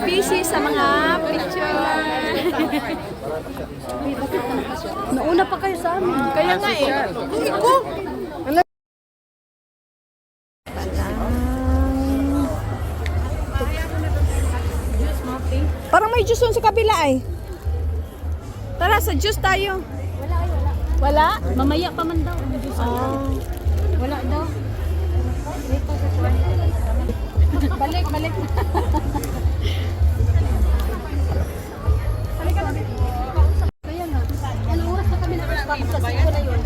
busy sa mga picture. Nauna pa kayo sa amin. Kaya nga eh. Hindi ko. Parang may juice sa kabila eh. Tara, sa juice tayo. Wala? Mamaya pa man daw. Oh. Wala daw. Balik. Kaya nga. Anong oras na kami nakapasok sa siko na yun?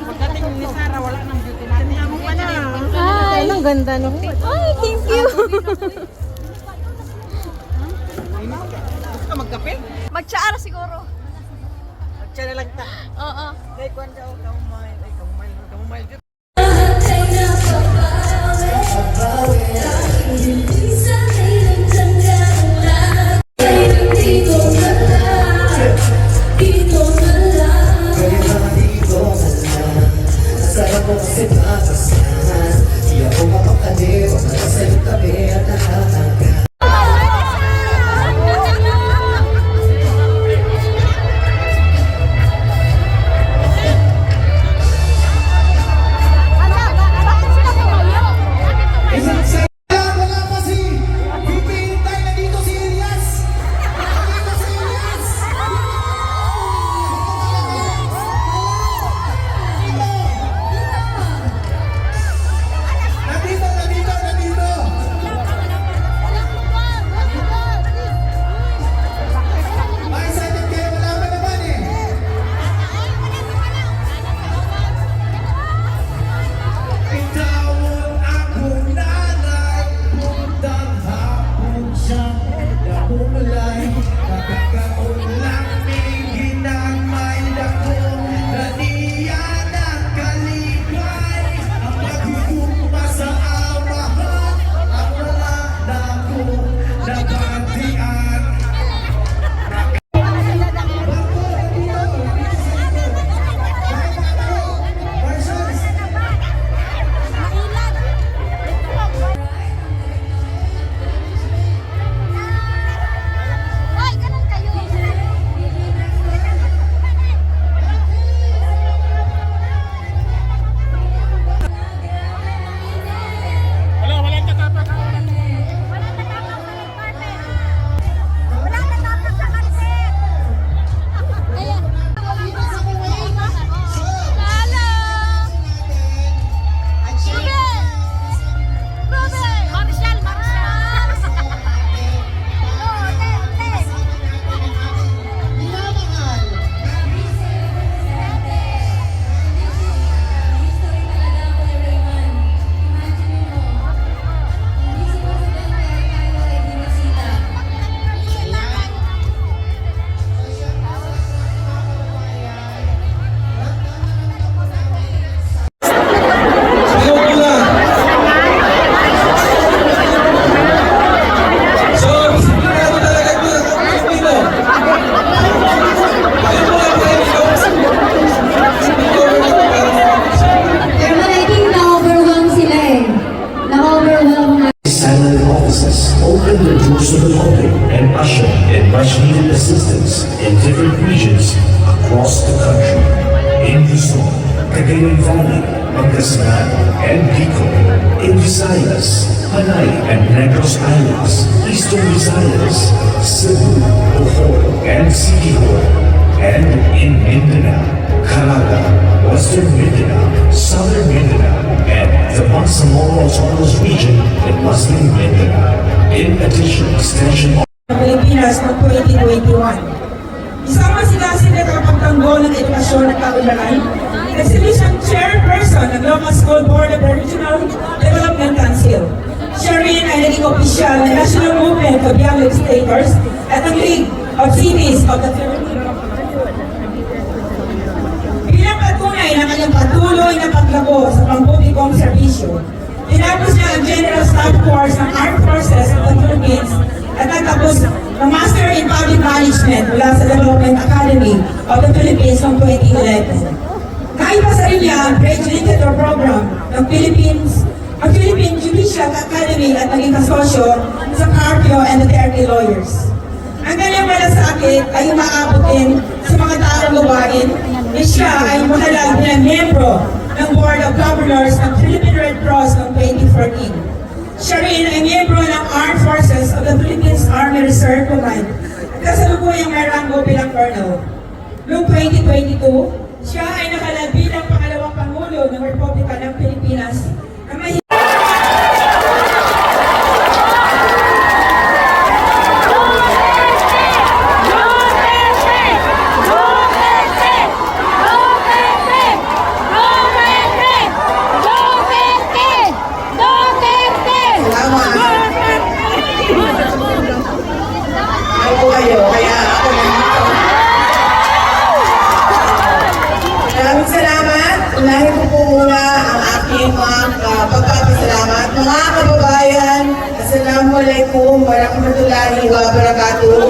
Pagdating ni Sarah, wala nang beauty natin. Tinamong pa na. Ay, ang ganda no. Ay, thank you. Gusto ka magkape? Magtsara siguro. Magtsa na lang ta. Oo. Kay kwan ka o kamumay. Ay, kamumay. Open the doors to the public and usher in much-needed assistance in different regions across the country. In Luzon, Cagayan Valley, Pangasinan, and Bicol. In Visayas, Panay and Negros Islands, Eastern Visayas, Cebu, Bohol, and Siquijor. And in Mindanao, Caraga, Western Mindanao, Southern Mindanao, and the Bangsamoro Autonomous Region in Muslim Mindanao. In addition, extension of Pilipinas noong 2021. Isama sila pagtanggol ng edukasyon at kaunlaran, Exhibition Chairperson ng Local School Board of the Regional Development Council. Siya rin ay naging opisyal ng National Movement of Young Legislators at ng League of Cities of the Philippines. Bilang patunay ng kanyang patuloy na paglago sa pampublikong serbisyo, tinapos niya ang General Staff Course ng Armed Forces of the Philippines at nagtapos ng Master in Public Management mula sa Development Academy of the Philippines noong 2011. Naipasa rin niya ang Graduate Program ng Philippines ang Philippine Judicial Academy at naging kasosyo sa Carpio and Duterte Lawyers. Ang kanyang malasakit ay umaabot din sa mga taong gawain na siya ay mahalag bilang miyembro ng Board of Governors ng Philippine Red Cross noong 2014. Siya rin ay miyembro ng Armed Forces of the Philippines Army Reserve Command at kasalukuyang may ranggo bilang Colonel. Noong 2022, siya ay nakalag bilang pangalawang Pangulo ng Republika ng Pilipinas na may Ay po kayo, kaya ako nandito. Maraming salamat. Unahin ko po muna ang aking mga pagpapasalamat. Mga kababayan, Assalamualaikum warahmatullahi wabarakatuh.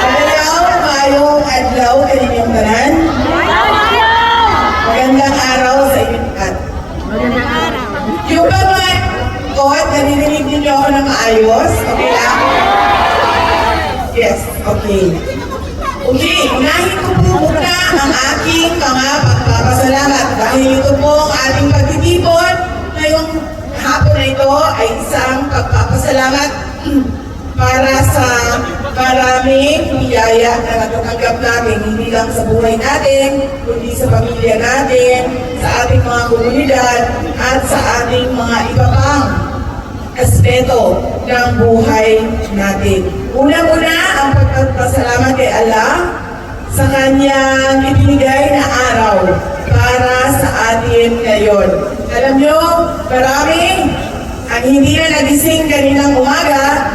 Magayaw, maayong adlaw, kaninyong tanan. Magandang araw sa inyong lahat. Yung ba mga God, naririnig niyo ako ng maayos? Okay lang? Yes, okay. Okay, unahin ko po muna ang aking mga pagpapasalamat dahil ito po ang ating pagtitipon ngayong hapon na ito ay isang pagpapasalamat para sa maraming biyaya na natatanggap natin hindi lang sa buhay natin, kundi sa pamilya natin, sa ating mga komunidad at sa ating mga iba pang aspeto ng buhay natin. Una-una ang pagpapasalamat kay Allah sa kanyang ibinigay na araw para sa atin ngayon. Alam nyo, marami ang hindi na nagising kaninang umaga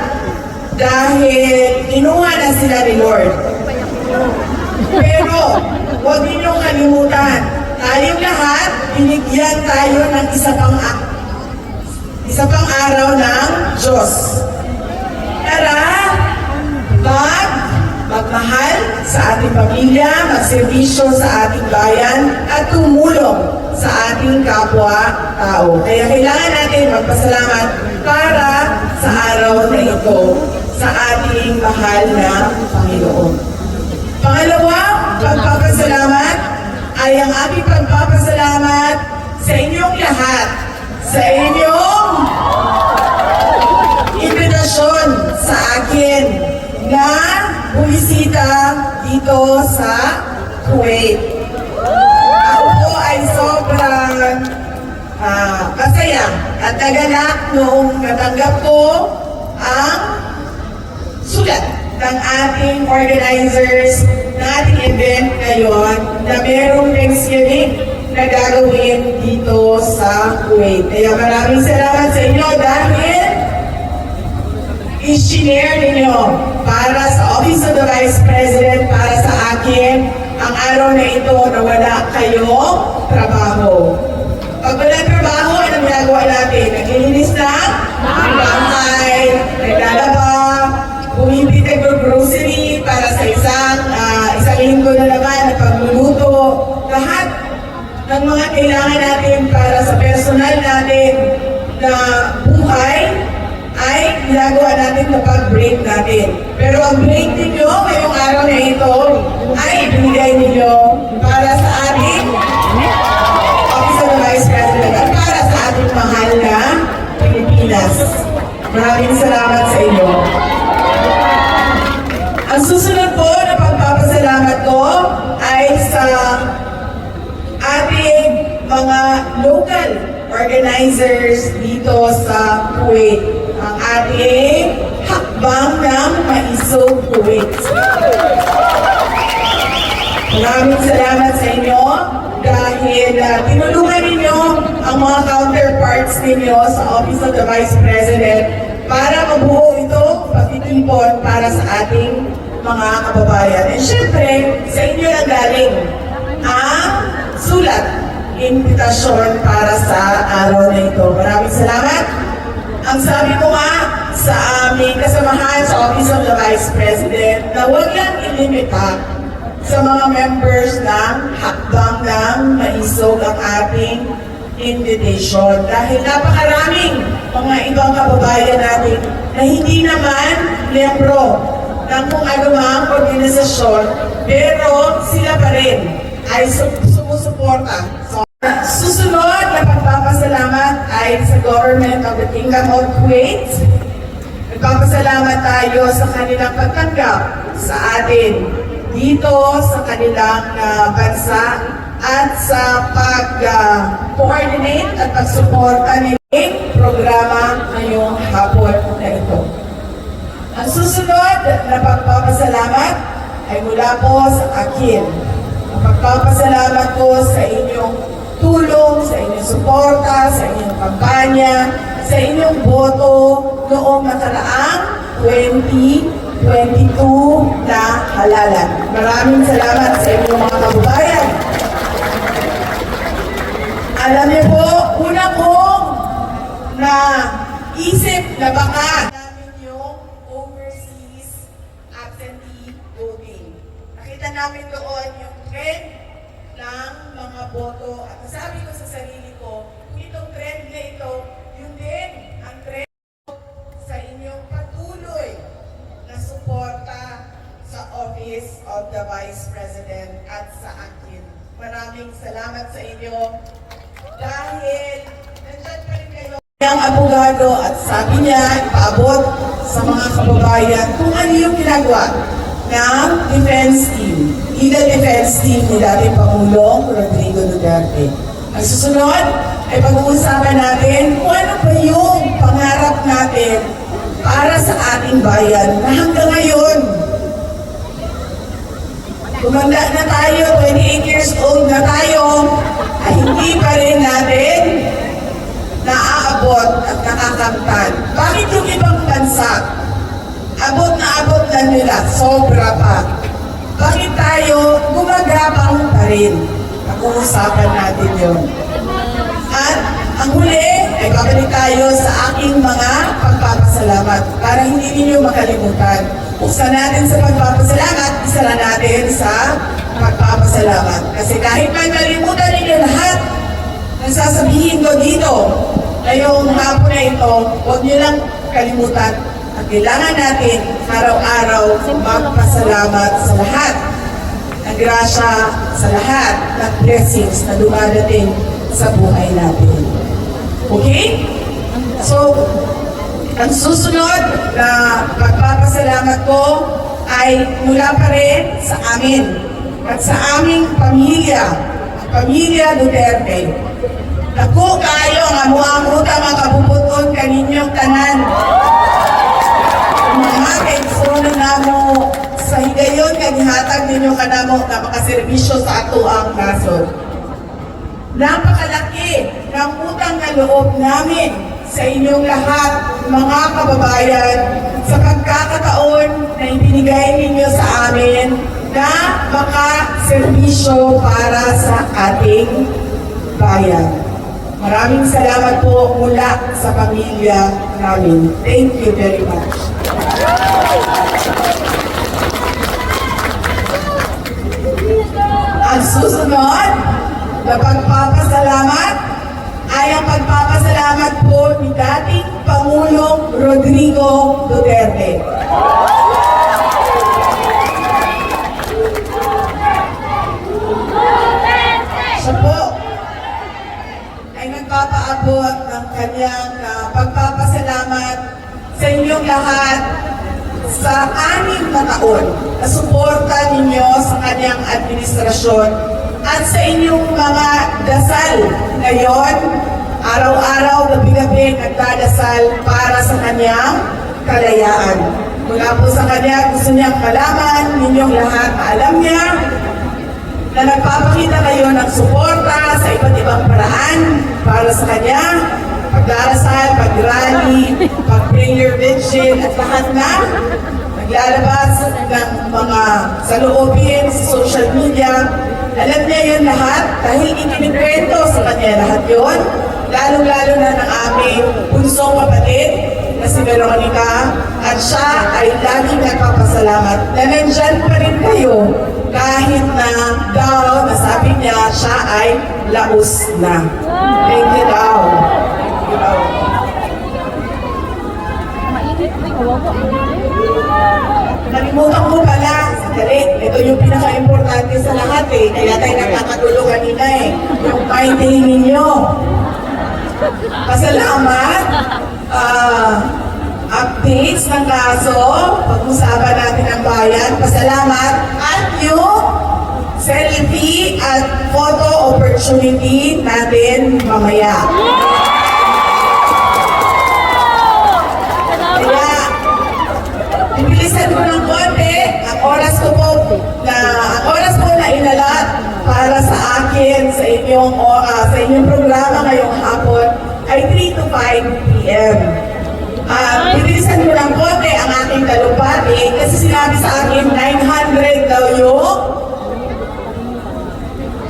dahil kinuha na sila ni Lord. Pero huwag ninyong kalimutan, tayong lahat, binigyan tayo ng isa pang araw ng Diyos. Tara, magmahal sa ating pamilya, magserbisyo sa ating bayan, at tumulong sa ating kapwa-tao. Kaya kailangan natin magpasalamat para sa araw na ito sa ating mahal na Panginoon. Pangalawa, pagpapasalamat ay ang ating pagpapasalamat sa inyong lahat, sa inyong imbitasyon sa akin na bumisita dito sa Kuwait. Ako po ay sobrang masaya at naganap noong natanggap ko ang sulat ng ating organizers ng ating event ngayon na merong Thanksgiving na gagawin dito sa Kuwait. Kaya maraming salamat sa inyo dahil i-share ninyo para sa Office of the Vice President, para sa akin, ang araw na ito na wala kayong trabaho. Pag wala trabaho, anong ginagawa natin? Naglilinis ng bahay, naglalaba, bumibili ng grocery para sa isang linggo na naman na pagluluto. Lahat ng mga kailangan natin para sa personal natin na buhay ay ginagawa natin kapag break natin. Pero ang break ninyo ngayong araw na ito ay ibigay ninyo para sa ating Office of the Vice President at para sa ating mahal na Pilipinas. Maraming salamat sa inyo. Ang susunod po na pagpapasalamat ko ay sa ating mga local organizers dito sa Kuwait. Ang ating hakbang ng Maisog Kuwait. Maraming salamat sa inyo dahil tinulungan ninyo ang mga counterparts ninyo sa Office of the Vice President para mabuo itong pagtitipon para sa ating mga kababayan. And syempre, sa inyo lang galing ang sulat, invitasyon para sa araw na ito. Maraming salamat. Ang sabi ko nga sa aming kasamahan sa Office of the Vice President na huwag lang ilimita sa mga members ng hakbang ng Maisog ang ating invitation dahil napakaraming mga ibang kababayan natin na hindi naman miyembro ng kung anumang organisasyon pero sila pa rin ay sumusuporta. So, susunod na pagpapasalamat ay sa Government of the Kingdom of Kuwait. Nagpapasalamat tayo sa kanilang pagtanggap sa atin dito sa kanilang bansa at sa pag-coordinate at pagsuporta ng programa ngayong hapon na ito. Ang susunod na pagpapasalamat ay mula po sa akin. Ang pagpapasalamat ko sa inyong tulong, sa inyong suporta, sa inyong kampanya, sa inyong boto noong nakaraang 2022 na halalan. Maraming salamat sa inyong mga kababayan. Alam niyo po, una kong isip na baka namin yung overseas absentee voting. Nakita namin doon yung trend ng mga boto at sabi ko sa sarili ko, kung itong trend na ito, yun din ang trend sa inyong patuloy na suporta sa Office of the Vice President at sa akin. Maraming salamat sa inyo dahil nandiyan pa rin kayo ang abogado at sabi niya, paabot sa mga kababayan kung ano yung ginagawa ng defense team, legal defense team ni dating Pangulong Rodrigo Duterte. Ang susunod ay pag-uusapan natin kung ano pa yung pangarap natin para sa ating bayan na hanggang ngayon tumanda na tayo, 28 years old na tayo, ay hindi pa rin natin naaabot at nakakamtan. Bakit yung ibang bansa, abot na nila, sobra pa. Bakit tayo gumagapang pa rin? Pag-uusapan natin yun. At ang huli ay babalik tayo sa aking mga pagpapasalamat para hindi ninyo makalimutan. Buksan natin sa pagpapasalamat, isa na natin sa pagpapasalamat. Kasi kahit may malimutan ninyo lahat ng sasabihin ko dito, ngayong hapon na ito, huwag niyo lang kalimutan at kailangan natin araw-araw magpasalamat sa lahat ng grasya, sa lahat ng blessings na dumadating sa buhay natin. Okay? So, ang susunod na pagpapasalamat ko ay mula pa rin sa amin at sa aming pamilya, ang pamilya Duterte. Naku kayo nga mo ang ruta makabubuton kaninyong tanan. Mga kaigsono na mo sa higayon kanihatag ninyo kanamo na makaservisyo sa ato ang nasod. Napakalaki ng utang na loob namin sa inyong lahat, mga kababayan, sa pagkakataon na ibinigay ninyo sa amin na makaservisyo para sa ating bayan. Maraming salamat po mula sa pamilya namin. Thank you very much. Ang susunod na pagpapasalamat ay ang pagpapasalamat po ni dating Pangulong Rodrigo Duterte. Siya po ay nagpapaabot ng kanyang pagpapasalamat sa inyong lahat sa 6 na taon na suporta ninyo sa kanyang administrasyon at sa inyong mga dasal ngayon, araw-araw, gabi-gabi, nagdadasal para sa kanyang kalayaan. Mula po sa kanya, gusto niyang malaman ninyong lahat, alam niya na nagpapakita kayo ng suporta sa iba't ibang paraan para sa kanya, pagdarasal, pag-rally, pag-prayer vigil, at lahat na naglalabas ng mga saloobin sa social media. Alam niya yun lahat dahil ikinikwento sa kanya lahat yun, lalong-lalo na ng aming bunsong kapatid na si Veronica, at siya ay laging nagpapasalamat na nandyan pa rin kayo kahit na daw, nasabi niya, siya ay laos na. Thank you daw. Thank you daw. Nalimutan ko pala. Sandali, ito yung pinaka-importante sa lahat eh. Kaya tayo nakakatulong kanina eh. Yung finding ninyo. Pasalamat. Updates ng kaso. Pag-usapan natin ang bayan. Pasalamat. At yung selfie at photo opportunity natin mamaya. Kaya, ibilisan ko ng konti. Ang oras ko na inalat para sa akin sa inyong programa ngayong hapon ay 3 to 5 p.m. Ibilisan ko ng konti ang aking talumpati kasi sinabi sa akin 900 daw yung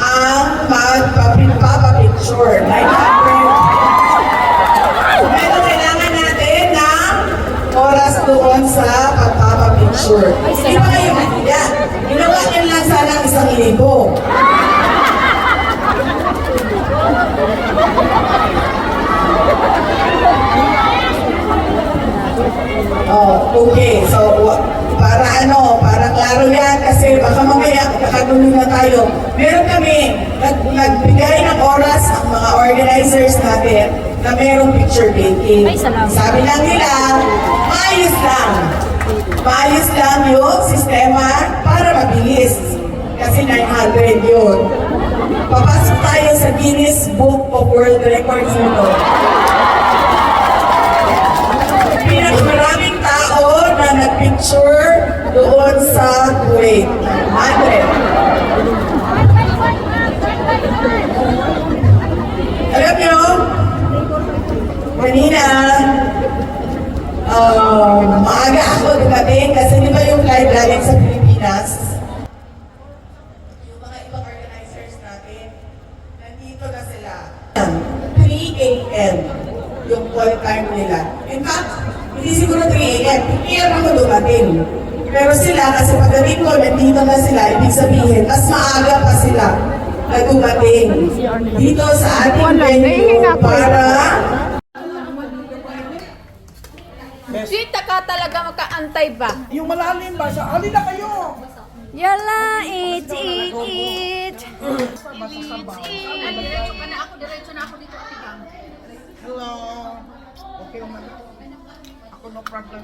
ang magpapapicture. 900. Pero kailangan natin ng oras doon sa pagpapapicture. Hindi ba kayo kaya? Ginawa niyo lang sana 1,000. Oh, okay. So, para klaro yan kasi baka mamaya kakagulo na tayo. Meron kami, nagbigay ng oras ang mga organizers natin na merong picture taking. Ay, salamat. Sabi lang nila, maayos lang. Maayos lang yung sistema para mabilis. Kasi 900 yun. Papasok tayo sa Guinness Book of World Records nito. Pinakamaraming tao na nagpicture doon sa Kuwait. 100. Alam nyo, kanina, maaga ako dumating kasi di ba yung live galing sa Pilipinas? Yung mga ibang organizers natin, nandito na sila. 3 a.m. yung call time nila. In fact, hindi siguro 3 a.m. 3 a.m. ako dumating. Pero sila, kasi pagdating ko, nandito na sila, ibig sabihin, mas maaga pa sila na dumating dito sa ating venue para Dito ka talaga makaantay ba? Yung malalim ba siya? Halina kayo! Yala, eat, eat, eat. Diretso na ako dito, Ate Bang. Hello! Okay naman. Ako no problem.